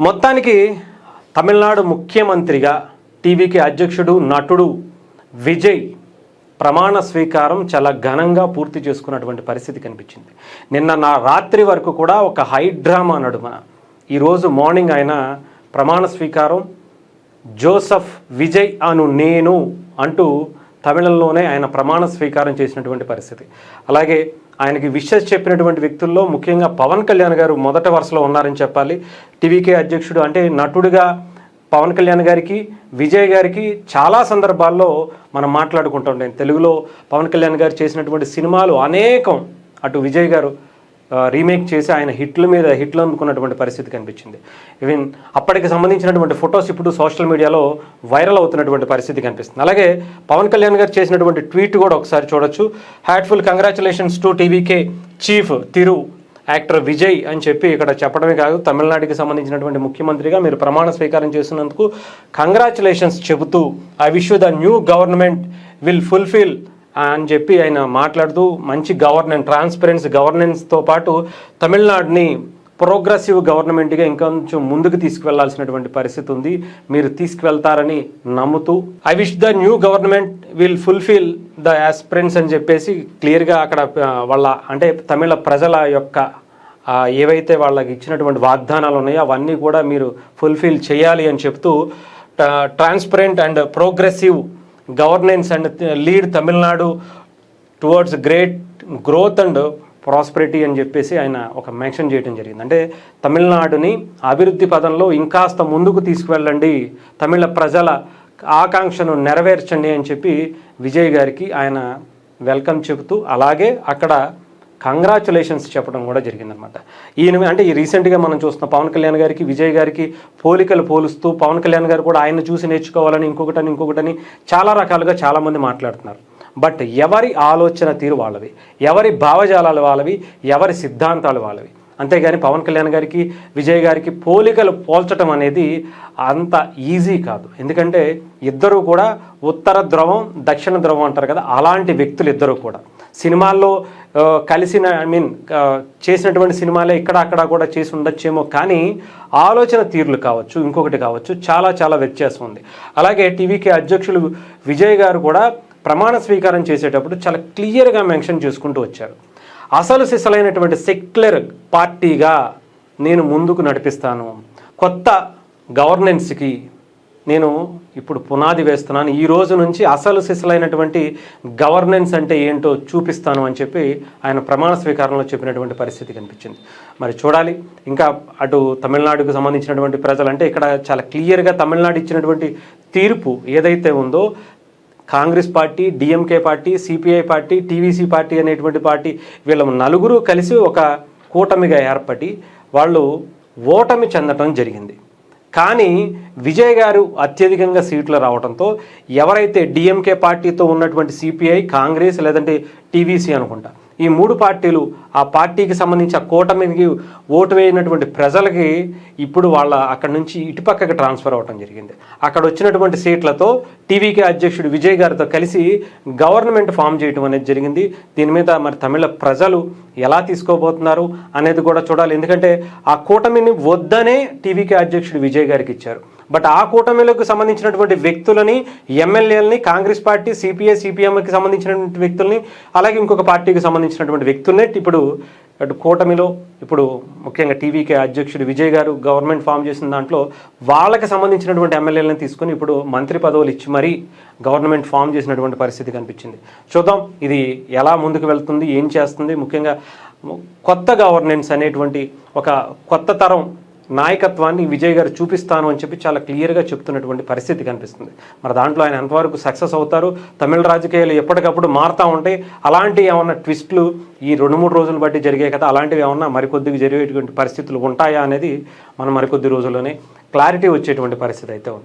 మొత్తానికి తమిళనాడు ముఖ్యమంత్రిగా టీవీకే అధ్యక్షుడు నటుడు విజయ్ ప్రమాణ స్వీకారం చాలా ఘనంగా పూర్తి చేసుకున్నటువంటి పరిస్థితి కనిపించింది. నిన్న రాత్రి వరకు కూడా ఒక హై డ్రామా నడుమ ఈరోజు మార్నింగ్ ఆయన ప్రమాణ స్వీకారం జోసెఫ్ విజయ్ అను నేను అంటూ తమిళంలోనే ఆయన ప్రమాణ స్వీకారం చేసినటువంటి పరిస్థితి. అలాగే ఆయనకి విషెస్ చెప్పినటువంటి వ్యక్తుల్లో ముఖ్యంగా పవన్ కళ్యాణ్ గారు మొదటి వరుసలో ఉన్నారని చెప్పాలి. టీవీకే అధ్యక్షుడు అంటే నటుడిగా పవన్ కళ్యాణ్ గారికి విజయ్ గారికి చాలా సందర్భాల్లో మనం మాట్లాడుకుంటుంటాం. తెలుగులో పవన్ కళ్యాణ్ గారు చేసినటువంటి సినిమాలు అనేకం అటు విజయ్ గారు రీమేక్ చేసి ఆయన హిట్లు మీద హిట్లు అందుకున్నటువంటి పరిస్థితి కనిపించింది. ఈవెన్ అప్పటికి సంబంధించినటువంటి ఫొటోస్ ఇప్పుడు సోషల్ మీడియాలో వైరల్ అవుతున్నటువంటి పరిస్థితి కనిపిస్తుంది. అలాగే పవన్ కళ్యాణ్ గారు చేసినటువంటి ట్వీట్ కూడా ఒకసారి చూడొచ్చు. Heartful congratulations to TVK chief Thiru actor Vijay అని చెప్పి ఇక్కడ చెప్పడమే కాదు, తమిళనాడుకి సంబంధించినటువంటి ముఖ్యమంత్రిగా మీరు ప్రమాణ స్వీకారం చేస్తున్నందుకు కంగ్రాచులేషన్స్ చెబుతూ I wish you the new government will fulfil అని చెప్పి ఆయన మాట్లాడుతూ మంచి ట్రాన్స్పరెన్సీ గవర్నెన్స్తో పాటు తమిళనాడుని ప్రోగ్రెసివ్ గవర్నమెంట్గా ఇంకొంచెం ముందుకు తీసుకువెళ్లాల్సినటువంటి పరిస్థితి ఉంది, మీరు తీసుకువెళ్తారని నమ్ముతూ I wish the new government will fulfil the aspiration అని చెప్పేసి క్లియర్గా అక్కడ వాళ్ళ అంటే తమిళ ప్రజల యొక్క ఏవైతే వాళ్ళకి ఇచ్చినటువంటి వాగ్దానాలు ఉన్నాయో అవన్నీ కూడా మీరు ఫుల్ఫిల్ చేయాలి అని చెప్తూ transparent and progressive governance and lead Tamil Nadu towards great growth and prosperity అని చెప్పేసి ఆయన ఒక మెన్షన్ చేయడం జరిగింది. అంటే తమిళనాడుని అభివృద్ధి పదంలో ఇంకాస్త ముందుకు తీసుకువెళ్ళండి, తమిళ ప్రజల ఆకాంక్షను నెరవేర్చండి అని చెప్పి విజయ్ గారికి ఆయన వెల్కమ్ చెబుతూ అలాగే అక్కడ కంగ్రాచులేషన్స్ చెప్పడం కూడా జరిగిందనమాట. ఈయన అంటే ఈ రీసెంట్గా మనం చూస్తున్నాం పవన్ కళ్యాణ్ గారికి విజయ్ గారికి పోలికలు పోలుస్తూ పవన్ కళ్యాణ్ గారు కూడా ఆయన చూసి నేర్చుకోవాలని ఇంకొకటని చాలా రకాలుగా చాలామంది మాట్లాడుతున్నారు. బట్ ఎవరి ఆలోచన తీరు వాళ్ళవి, ఎవరి భావజాలాలు వాళ్ళవి, ఎవరి సిద్ధాంతాలు వాళ్ళవి. అంతేగాని పవన్ కళ్యాణ్ గారికి విజయ్ గారికి పోలికలు పోల్చడం అనేది అంత ఈజీ కాదు. ఎందుకంటే ఇద్దరు కూడా ఉత్తర ధ్రువం దక్షిణ ధ్రువం అంటారు కదా, అలాంటి వ్యక్తులు ఇద్దరు కూడా సినిమాల్లో కలిసిన చేసినటువంటి సినిమాలే ఇక్కడ అక్కడ కూడా చేసి ఉండొచ్చేమో, కానీ ఆలోచన తీరులు కావచ్చు ఇంకొకటి కావచ్చు చాలా చాలా వ్యత్యాసం ఉంది. అలాగే టీవీకే అధ్యక్షులు విజయ్ గారు కూడా ప్రమాణ స్వీకారం చేసేటప్పుడు చాలా క్లియర్గా మెన్షన్ చేసుకుంటూ వచ్చారు. అసలు సిసలైనటువంటి సెక్యులర్ పార్టీగా నేను ముందుకు నడిపిస్తాను, కొత్త గవర్నెన్స్కి నేను ఇప్పుడు పునాది వేస్తున్నాను, ఈ రోజు నుంచి అసలు సిసలైనటువంటి గవర్నెన్స్ అంటే ఏంటో చూపిస్తాను అని చెప్పి ఆయన ప్రమాణ స్వీకారంలో చెప్పినటువంటి పరిస్థితి కనిపించింది. మరి చూడాలి ఇంకా అటు తమిళనాడుకు సంబంధించినటువంటి ప్రజలు అంటే ఇక్కడ చాలా క్లియర్గా తమిళనాడు ఇచ్చినటువంటి తీర్పు ఏదైతే ఉందో Congress party, DMK party, CPI party, TVC party అనేటువంటి పార్టీ వీళ్ళ నలుగురు కలిసి ఒక కూటమిగా ఏర్పడి వాళ్ళు ఓటమి చెందటం జరిగింది. కానీ విజయ్ గారు అత్యధికంగా సీట్లు రావడంతో ఎవరైతే డిఎంకే పార్టీతో ఉన్నటువంటి సిపిఐ, కాంగ్రెస్ లేదంటే టీవీసీ అనుకుంటా ఈ మూడు పార్టీలు ఆ పార్టీకి సంబంధించి ఆ కూటమికి ఓటు వేయినటువంటి ప్రజలకి ఇప్పుడు వాళ్ళ అక్కడ నుంచి ఇటుపక్కకి ట్రాన్స్ఫర్ అవ్వడం జరిగింది. అక్కడ వచ్చినటువంటి సీట్లతో టీవీకే అధ్యక్షుడు విజయ్ గారితో కలిసి గవర్నమెంట్ ఫామ్ చేయడం అనేది జరిగింది. దీని మీద మరి తమిళ ప్రజలు ఎలా తీసుకోబోతున్నారు అనేది కూడా చూడాలి. ఎందుకంటే ఆ కూటమిని వద్దనే టీవీకే అధ్యక్షుడు విజయ్ గారికి ఇచ్చారు. బట్ ఆ కూటమిలకు సంబంధించినటువంటి వ్యక్తులని, ఎమ్మెల్యేలని, కాంగ్రెస్ పార్టీ, సిపిఐ, సిపిఎంకి సంబంధించినటువంటి వ్యక్తుల్ని అలాగే ఇంకొక పార్టీకి సంబంధించినటువంటి వ్యక్తులనే ఇప్పుడు అటు కూటమిలో ఇప్పుడు ముఖ్యంగా టీవీకే అధ్యక్షుడు విజయ్ గారు గవర్నమెంట్ ఫామ్ చేసిన దాంట్లో వాళ్ళకి సంబంధించినటువంటి ఎమ్మెల్యేలను తీసుకొని ఇప్పుడు మంత్రి పదవులు ఇచ్చి మరీ గవర్నమెంట్ ఫామ్ చేసినటువంటి పరిస్థితి కనిపించింది. చూద్దాం ఇది ఎలా ముందుకు వెళ్తుంది, ఏం చేస్తుంది. ముఖ్యంగా కొత్త గవర్నెన్స్ అనేటువంటి ఒక కొత్త తరం నాయకత్వాన్ని విజయ్ గారు చూపిస్తాను అని చెప్పి చాలా క్లియర్గా చెప్తున్నటువంటి పరిస్థితి కనిపిస్తుంది. మరి దాంట్లో ఆయన ఎంతవరకు సక్సెస్ అవుతారు, తమిళ రాజకీయాలు ఎప్పటికప్పుడు మారుతూ ఉంటాయి, అలాంటి ఏమన్నా ట్విస్టులు ఈ 2-3 రోజులు బట్టి జరిగాయి కదా, అలాంటివి ఏమన్నా మరికొద్దిగా జరిగేటువంటి పరిస్థితులు ఉంటాయా అనేది మనం మరికొద్ది రోజుల్లోనే క్లారిటీ వచ్చేటువంటి పరిస్థితి అయితే ఉంది.